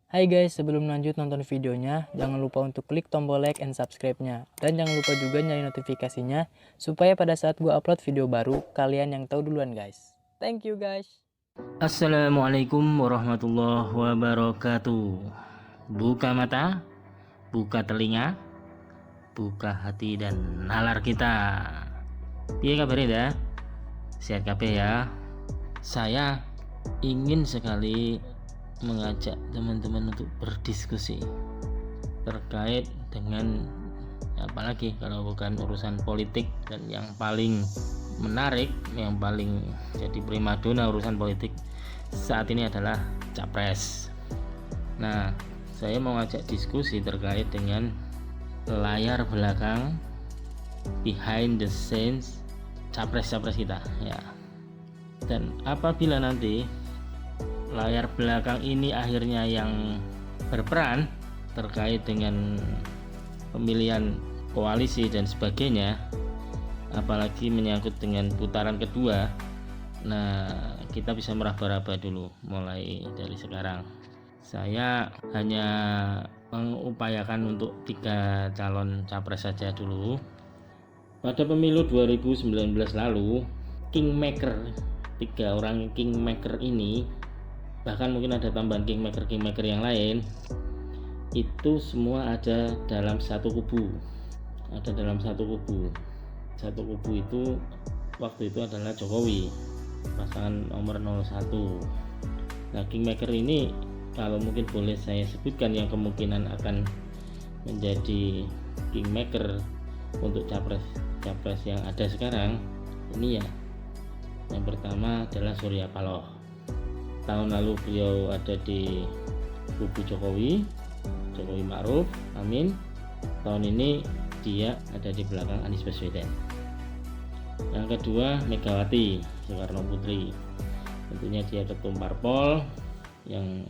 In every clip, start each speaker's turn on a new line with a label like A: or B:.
A: Hai guys, sebelum lanjut nonton videonya, jangan lupa untuk klik tombol like and subscribe-nya. Dan jangan lupa juga nyalain notifikasinya, supaya pada saat gue upload video baru, kalian yang tahu duluan guys. Thank you guys.
B: Assalamualaikum warahmatullahi wabarakatuh. Buka mata, buka telinga, buka hati dan nalar kita. Piye kabar ya? Sehat kabeh ya. Saya ingin sekali mengajak teman-teman untuk berdiskusi terkait dengan, apalagi kalau bukan urusan politik, dan yang paling menarik, yang paling jadi primadona urusan politik saat ini adalah capres. Nah, saya mau ngajak diskusi terkait dengan layar belakang, behind the scenes capres-capres kita ya. Dan apabila nanti layar belakang ini akhirnya yang berperan terkait dengan pemilihan koalisi dan sebagainya, apalagi menyangkut dengan putaran kedua, nah kita bisa meraba-raba dulu mulai dari sekarang. Saya hanya mengupayakan untuk 3 calon capres saja dulu. Pada pemilu 2019 lalu, kingmaker, 3 orang kingmaker ini, bahkan mungkin ada tambahan kingmaker yang lain, itu semua ada dalam satu kubu. Satu kubu itu waktu itu adalah Jokowi, pasangan nomor 01. Nah, kingmaker ini kalau mungkin boleh saya sebutkan yang kemungkinan akan menjadi kingmaker untuk capres yang ada sekarang ini ya. Yang pertama adalah Surya Paloh. Tahun lalu beliau ada di kubu Jokowi Ma'ruf Amin. Tahun ini dia ada di belakang Anies Baswedan. Yang kedua Megawati Soekarno Putri. Tentunya dia ketum parpol yang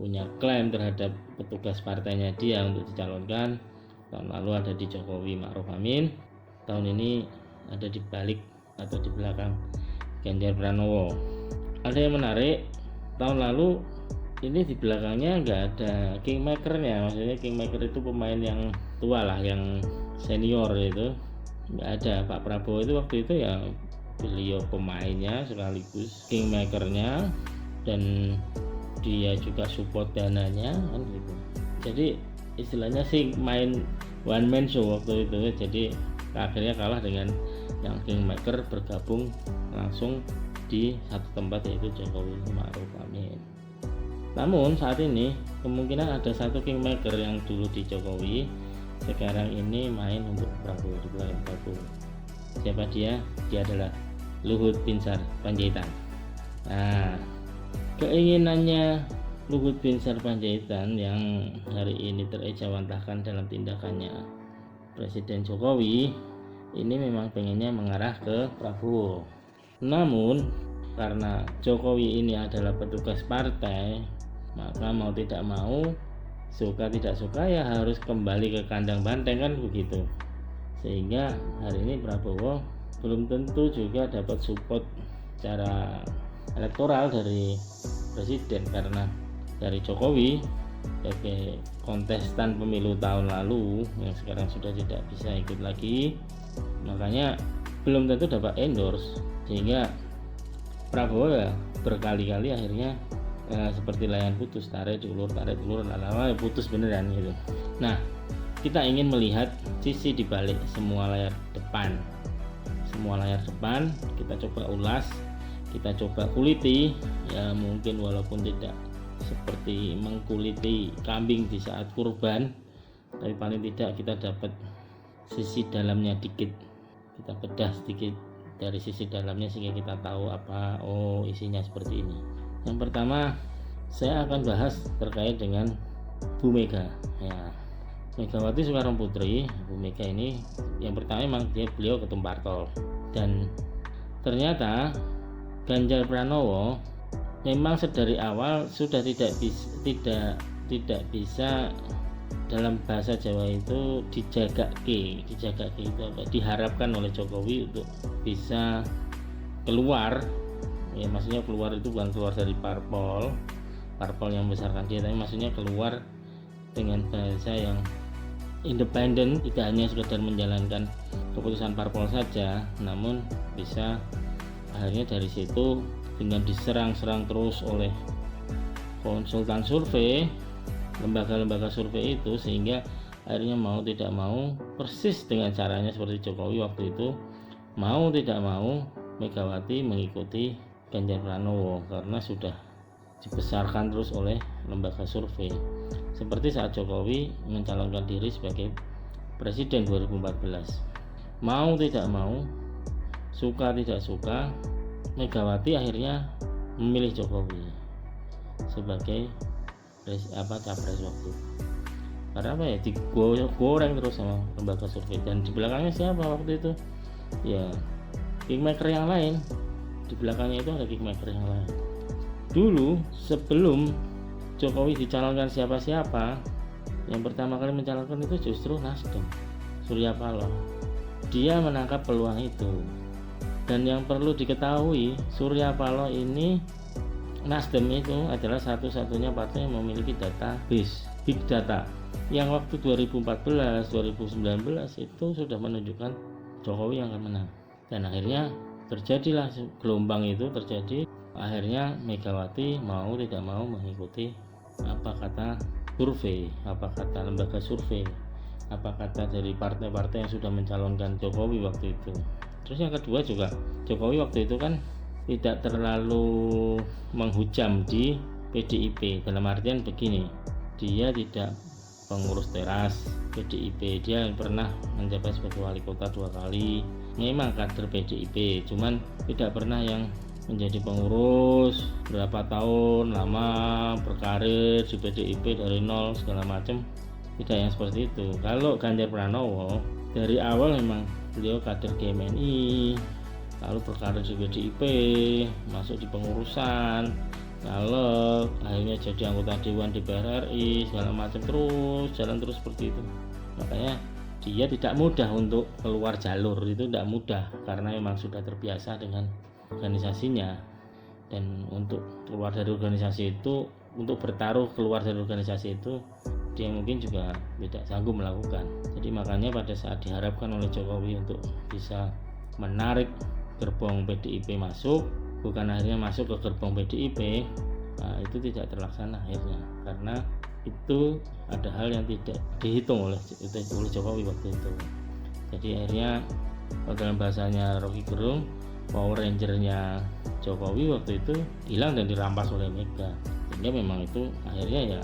B: punya klaim terhadap petugas partainya dia untuk dicalonkan. Tahun lalu ada di Jokowi Ma'ruf Amin. Tahun ini ada di balik atau di belakang Ganjar Pranowo. Ada yang menarik, tahun lalu ini di belakangnya nggak ada kingmakernya. Maksudnya kingmaker itu pemain yang tua lah, yang senior itu nggak ada. Pak Prabowo itu waktu itu ya beliau pemainnya sekaligus kingmakernya, dan dia juga support dananya kan gitu. Jadi istilahnya sih main one man show waktu itu. Jadi akhirnya kalah dengan yang kingmaker bergabung langsung di satu tempat, yaitu Jokowi Ma'ruf Amin. Namun saat ini kemungkinan ada satu kingmaker yang dulu di Jokowi sekarang ini main untuk Prabowo, di belakang Prabowo. Siapa dia? Dia adalah Luhut Binsar Panjaitan. Nah, keinginannya Luhut Binsar Panjaitan yang hari ini terejawantahkan dalam tindakannya Presiden Jokowi ini memang pengennya mengarah ke Prabowo. Namun karena Jokowi ini adalah petugas partai, maka mau tidak mau, suka tidak suka ya harus kembali ke kandang banteng kan begitu. Sehingga hari ini Prabowo belum tentu juga dapat support secara elektoral dari presiden, karena dari Jokowi sebagai kontestan pemilu tahun lalu yang sekarang sudah tidak bisa ikut lagi, makanya belum tentu dapat endorse. Sehingga Prabowo ya berkali-kali akhirnya seperti layan putus, tarik ulur lama-lama putus beneran gitu. Nah, kita ingin melihat sisi dibalik semua layar depan. Kita coba ulas, kita coba kuliti ya, mungkin walaupun tidak seperti mengkuliti kambing di saat kurban, tapi paling tidak kita dapat sisi dalamnya dikit, kita bedah sedikit dari sisi dalamnya sehingga kita tahu apa, oh isinya seperti ini. Yang pertama saya akan bahas terkait dengan Bu Mega ya, Megawati Soekarno Putri. Bu Mega ini yang pertama memang beliau ketum parpol, dan ternyata Ganjar Pranowo memang sedari awal sudah tidak bisa, dalam bahasa Jawa itu dijaga itu apa, diharapkan oleh Jokowi untuk bisa keluar ya, maksudnya keluar itu bukan keluar dari parpol, parpol yang membesarkan dia, tapi maksudnya keluar dengan bahasa yang independen, tidak hanya sekedar menjalankan keputusan parpol saja, namun bisa akhirnya dari situ dengan diserang-serang terus oleh konsultan survei, lembaga-lembaga survei itu, sehingga akhirnya mau tidak mau persis dengan caranya seperti Jokowi waktu itu, mau tidak mau Megawati mengikuti Ganjar Pranowo karena sudah dibesarkan terus oleh lembaga survei. Seperti saat Jokowi mencalonkan diri sebagai presiden 2014, mau tidak mau, suka tidak suka, Megawati akhirnya memilih Jokowi sebagai capres waktu itu. Karena apa ya, digoreng terus sama lembaga survei, dan di belakangnya siapa waktu itu? Ya kingmaker yang lain, di belakangnya itu ada kingmaker yang lain. Dulu sebelum Jokowi dicalonkan siapa-siapa, yang pertama kali mencalonkan itu justru Nasdem, Surya Paloh. Dia menangkap peluang itu. Dan yang perlu diketahui, Surya Paloh ini, Nasdem itu adalah satu-satunya partai yang memiliki database big data yang waktu 2014, 2019 itu sudah menunjukkan Jokowi yang akan menang. Dan akhirnya terjadilah gelombang itu terjadi. Akhirnya Megawati mau tidak mau mengikuti apa kata survei, apa kata lembaga survei, apa kata dari partai-partai yang sudah mencalonkan Jokowi waktu itu. Terus yang kedua juga, Jokowi waktu itu kan tidak terlalu menghujam di PDIP, dalam artian begini, dia tidak pengurus teras PDIP, dia pernah menjabat sebagai wali kota 2 kali, memang kader PDIP, cuman tidak pernah yang menjadi pengurus berapa tahun lama berkarir di PDIP dari nol segala macam, tidak yang seperti itu. Kalau Ganjar Pranowo dari awal memang beliau kader GMNI, lalu berkarir di PDIP, masuk di pengurusan, kalau akhirnya jadi anggota Dewan DPR RI segala macam, terus jalan terus seperti itu. Makanya dia tidak mudah untuk keluar jalur, itu tidak mudah karena memang sudah terbiasa dengan organisasinya. Dan untuk keluar dari organisasi itu, untuk bertaruh keluar dari organisasi itu, dia mungkin juga tidak sanggup melakukan. Jadi makanya pada saat diharapkan oleh Jokowi untuk bisa menarik gerbong PDIP masuk, bukan akhirnya masuk ke gerbong PDIP, nah, itu tidak terlaksana akhirnya, karena itu ada hal yang tidak dihitung oleh Jokowi waktu itu. Jadi akhirnya dalam bahasanya Rocky Gerung, Power Ranger-nya Jokowi waktu itu hilang dan dirampas oleh Mega, sehingga memang itu akhirnya ya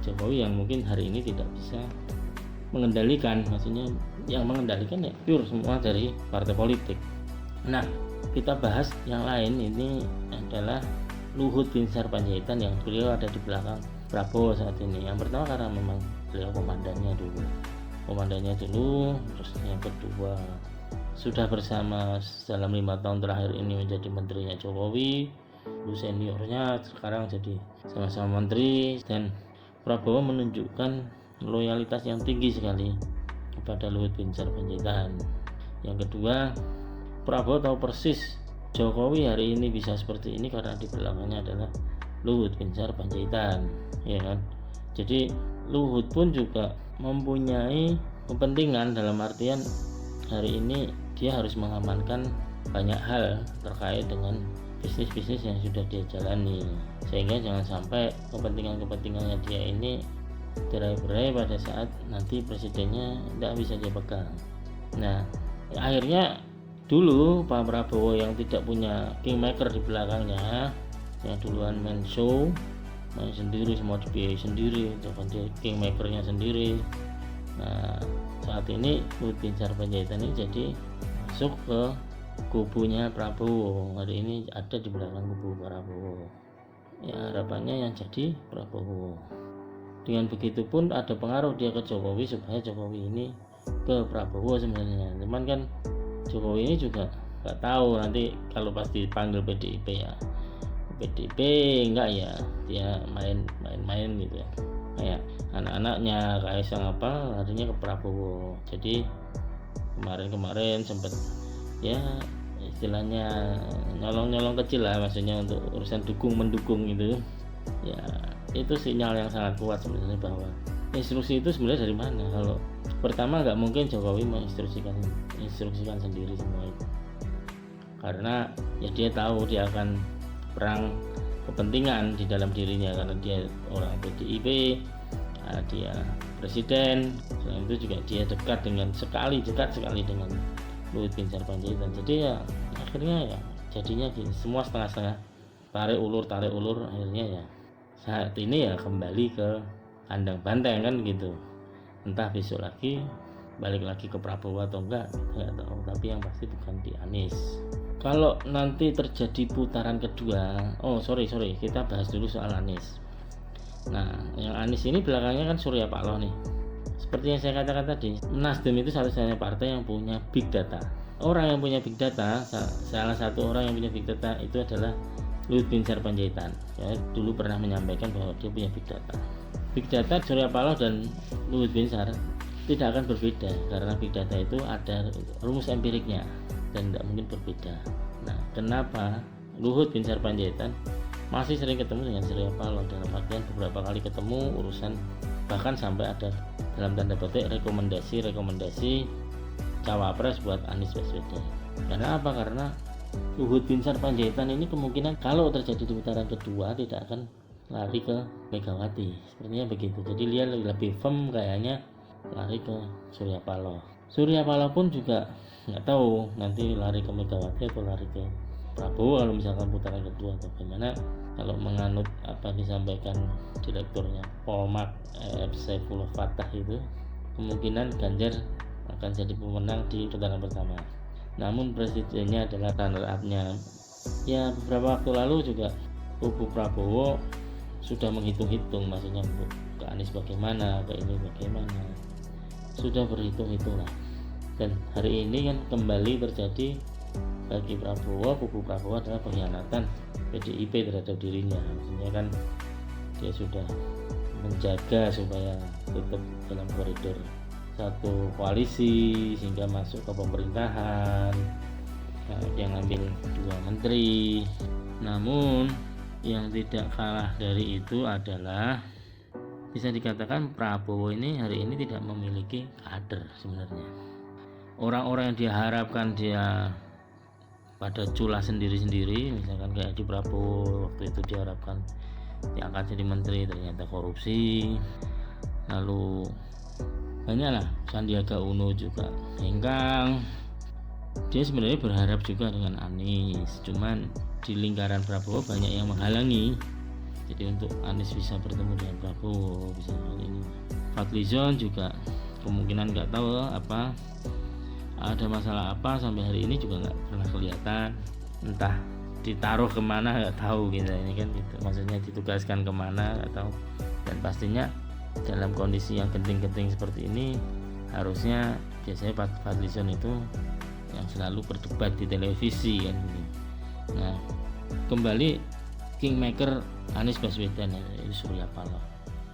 B: Jokowi yang mungkin hari ini tidak bisa mengendalikan, maksudnya yang mengendalikan ya pure semua dari partai politik. Nah, kita bahas yang lain, ini adalah Luhut Binsar Panjaitan yang beliau ada di belakang Prabowo saat ini. Yang pertama karena memang beliau komandannya dulu, terus yang kedua sudah bersama dalam 5 tahun terakhir ini menjadi menterinya Jokowi, lu seniornya sekarang jadi sama-sama menteri, dan Prabowo menunjukkan loyalitas yang tinggi sekali kepada Luhut Binsar Panjaitan. Yang kedua, Prabowo tahu persis Jokowi hari ini bisa seperti ini karena di belakangnya adalah Luhut Binsar Panjaitan, ya kan? Jadi Luhut pun juga mempunyai kepentingan, dalam artian hari ini dia harus mengamankan banyak hal terkait dengan bisnis-bisnis yang sudah dia jalani, sehingga jangan sampai kepentingan-kepentingannya dia ini terai-berai pada saat nanti presidennya tidak bisa dia pegang. Nah, akhirnya dulu Pak Prabowo yang tidak punya kingmaker di belakangnya, yang duluan main show, main sendiri, semua dibiayai sendiri, bahkan dia kingmakernya sendiri. Nah, saat ini Luhut Binsar Panjaitan ini jadi masuk ke kubunya Prabowo, hari ini ada di belakang kubu Prabowo. Ya, harapannya yang jadi Prabowo. Dengan begitu pun ada pengaruh dia ke Jokowi supaya Jokowi ini ke Prabowo sebenarnya. Cuman kan Jokowi ini juga nggak tahu nanti kalau pasti dipanggil PDIP ya PDIP enggak ya, dia main gitu ya, kayak anak-anaknya Kaisang apa larinya ke Prabowo. Jadi kemarin sempat ya istilahnya nyolong kecil lah, maksudnya untuk urusan mendukung gitu ya. itu sinyal yang sangat kuat sebenarnya bahwa instruksi itu sebenarnya dari mana. Kalau pertama nggak mungkin Jokowi menginstruksikan sendiri semua itu, karena ya dia tahu dia akan perang kepentingan di dalam dirinya, karena dia orang PDIP, dia presiden, selain itu juga dia dekat sekali dengan Luhut bin Sarpanjaitan. Jadi ya akhirnya ya jadinya gini, semua setengah-setengah, tarik ulur, akhirnya ya saat ini ya kembali ke kandang banteng kan gitu. Entah besok lagi balik lagi ke Prabowo atau enggak, nggak tahu, tapi yang pasti bukan di Anies. Kalau nanti terjadi putaran kedua, kita bahas dulu soal Anies. Nah, yang Anies ini belakangnya kan Surya Paloh nih. Seperti yang saya katakan tadi, Nasdem itu satu-satunya partai yang punya big data. Orang yang punya big data, salah satu orang yang punya big data itu adalah Luhut bin Sarpanjaitan. Ya, dulu pernah menyampaikan bahwa dia punya big data. Big data Surya Paloh dan Luhut bin Sar tidak akan berbeda, karena big data itu ada rumus empiriknya dan tidak mungkin berbeda. Nah, kenapa Luhut bin Sarpanjaitan masih sering ketemu dengan Surya Paloh, dalam artian beberapa kali ketemu urusan, bahkan sampai ada dalam tanda petik rekomendasi cawapres buat Anies Baswedan. Karena apa? Karena Luhut bin Sarpanjaitan ini kemungkinan kalau terjadi di putaran kedua tidak akan lari ke Megawati, sepertinya begitu. Jadi dia lebih firm kayaknya lari ke Surya Paloh. Surya Paloh pun juga nggak tahu nanti lari ke Megawati atau lari ke Prabowo kalau misalkan putaran kedua atau gimana. Kalau menganut apa disampaikan direkturnya Polmark Saifullah Fatah itu, kemungkinan Ganjar akan jadi pemenang di putaran pertama. Namun presidennya adalah runner up-nya. Ya, beberapa waktu lalu juga kubu Prabowo sudah menghitung-hitung, maksudnya ke Anies bagaimana, ke ini bagaimana, sudah berhitung-hitung lah. Dan hari ini kan kembali terjadi bagi Prabowo, kubu Prabowo adalah pengkhianatan PDIP terhadap dirinya. Maksudnya kan dia sudah menjaga supaya tetap dalam koridor satu koalisi sehingga masuk ke pemerintahan, yang ngambil 2 menteri. Namun yang tidak kalah dari itu adalah bisa dikatakan Prabowo ini hari ini tidak memiliki kader sebenarnya. Orang-orang yang diharapkan dia pada culah sendiri-sendiri, misalkan kayak di Prabowo waktu itu diharapkan dia akan jadi menteri, ternyata korupsi. Lalu banyaklah, Sandiaga Uno juga hengkang. Dia sebenarnya berharap juga dengan Anies, cuman di lingkaran Prabowo banyak yang menghalangi. Jadi untuk Anies bisa bertemu dengan Prabowo, bisa ini. Fadlizon juga kemungkinan nggak tahu apa ada masalah apa, sampai hari ini juga nggak pernah kelihatan. Entah ditaruh kemana nggak tahu gitu, ini kan gitu. Maksudnya ditugaskan kemana nggak tahu. Dan pastinya dalam kondisi yang genting-genting seperti ini harusnya biasanya Fadlizon itu yang selalu berdebat di televisi kan gitu. Nah, kembali kingmaker Anies Baswedan itu Surya Paloh.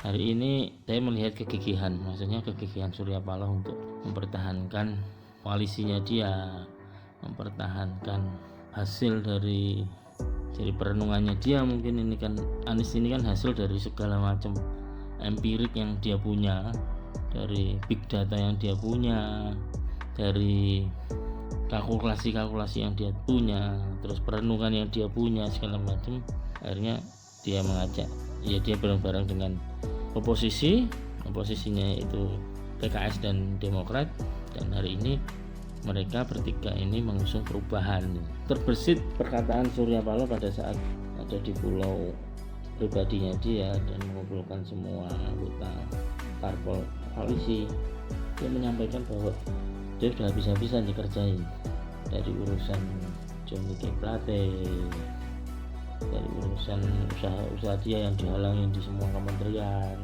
B: Hari ini saya melihat kegigihan, maksudnya kegigihan Surya Paloh untuk mempertahankan koalisinya dia, mempertahankan hasil dari perenungannya dia. Mungkin ini kan Anies ini kan hasil dari segala macam empirik yang dia punya, dari big data yang dia punya, dari kalkulasi yang dia punya, terus perenungan yang dia punya, segala macam. Akhirnya dia mengajak, ya dia bareng-bareng dengan oposisinya itu PKS dan Demokrat, dan hari ini mereka bertiga ini mengusung perubahan. Terbersit perkataan Surya Paloh pada saat ada di pulau pribadinya dia dan mengumpulkan semua anggota parpol koalisi. Dia menyampaikan bahwa dia sudah habis-habisan dikerjain, dari urusan Johnny G. Plate, dari urusan usaha-usaha dia yang dihalangi di semua kementerian,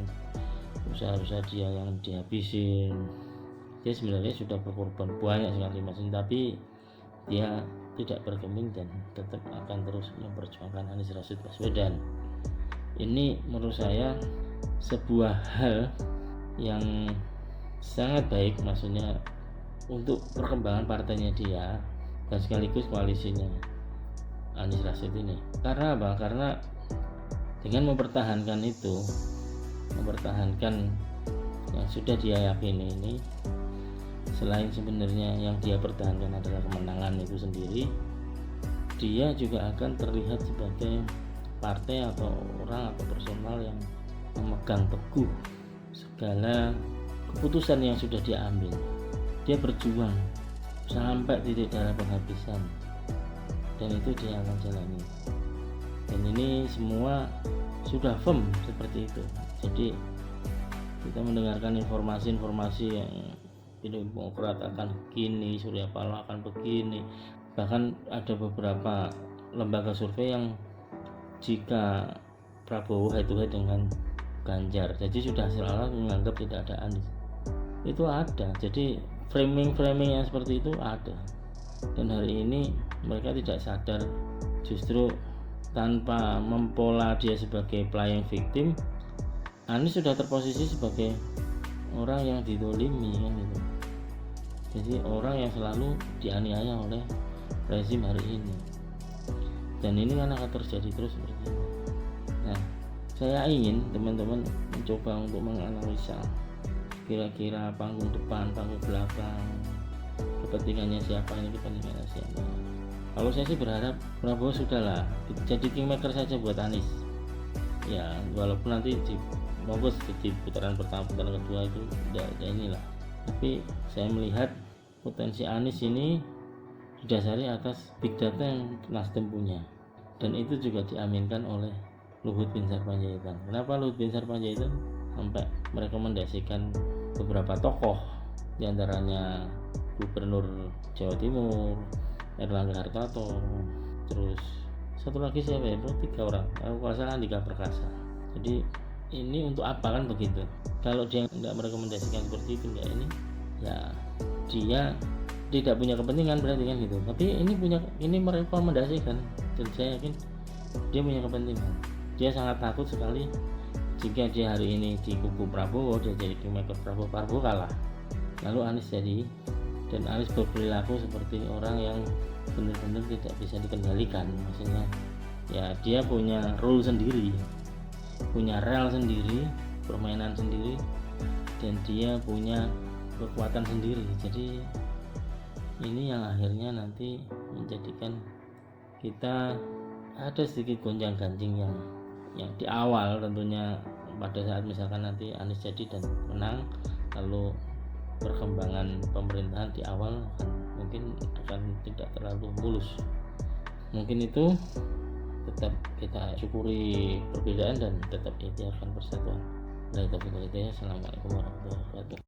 B: usaha-usaha dia yang dihabisin. Dia sebenarnya sudah berkorban banyak sekali mesin, tapi dia tidak bergeming dan tetap akan terus memperjuangkan Anies Rashid Baswedan. Ini menurut saya sebuah hal yang sangat baik, maksudnya untuk perkembangan partainya dia dan sekaligus koalisinya Anies Rashid ini. Karena apa? Karena Dengan mempertahankan itu, mempertahankan yang sudah dia yakini ini, selain sebenarnya yang dia pertahankan adalah kemenangan itu sendiri, dia juga akan terlihat sebagai partai atau orang atau personal yang memegang teguh segala keputusan yang sudah dia ambil. Dia berjuang sampai titik darah penghabisan, dan itu dia akan jalani. Dan ini semua sudah firm seperti itu. Jadi kita mendengarkan informasi-informasi yang Demokrat akan begini, Surya Paloh akan begini, bahkan ada beberapa lembaga survei yang jika Prabowo head to head dengan Ganjar, jadi sudah selalu menganggap tidak ada Anies. Itu ada, jadi framing yang seperti itu ada. Dan hari ini mereka tidak sadar, justru tanpa mempola dia sebagai playing victim, Anies sudah terposisi sebagai orang yang didolimi kan gitu. Jadi orang yang selalu dianiaya oleh rezim hari ini, dan ini kan akan terjadi terus seperti ini. Nah, saya ingin teman-teman mencoba untuk menganalisa kira-kira panggung depan, panggung belakang, kepentingannya siapa ini, kepentingannya siapa. Kalau saya sih berharap Prabowo sudahlah jadi kingmaker saja buat Anies. Ya, walaupun nanti di putaran pertama, putaran kedua itu tidak ada inilah. Tapi saya melihat potensi Anies ini didasari atas big data yang Nasdem punya, dan itu juga diaminkan oleh Luhut Binsar Panjaitan. Kenapa Luhut Binsar Panjaitan sampai merekomendasikan beberapa tokoh, diantaranya Gubernur Jawa Timur Erlangga Hartarto, terus satu lagi siapa ya, 3 orang, aku rasa Andika Perkasa. Jadi ini untuk apa kan begitu? Kalau dia nggak merekomendasikan seperti itu, nggak ini, ya dia tidak punya kepentingan berarti kan gitu. Tapi ini merekomendasikan, dan saya yakin dia punya kepentingan. Dia sangat takut sekali jika dia hari ini di kubu Prabowo, dia jadi kingmaker Prabowo kalah, lalu Anies jadi, dan Anies berperilaku seperti orang yang benar-benar tidak bisa dikendalikan. Maksudnya ya dia punya rule sendiri, punya rel sendiri, permainan sendiri, dan dia punya kekuatan sendiri. Jadi ini yang akhirnya nanti menjadikan kita ada sedikit gonjang-ganjing yang di awal tentunya, pada saat misalkan nanti Anies jadi dan menang, lalu perkembangan pemerintahan di awal mungkin akan tidak terlalu mulus. Mungkin itu tetap kita syukuri perbedaan dan tetap ikhtiarkan persatuan. Assalamualaikum warahmatullahi wabarakatuh.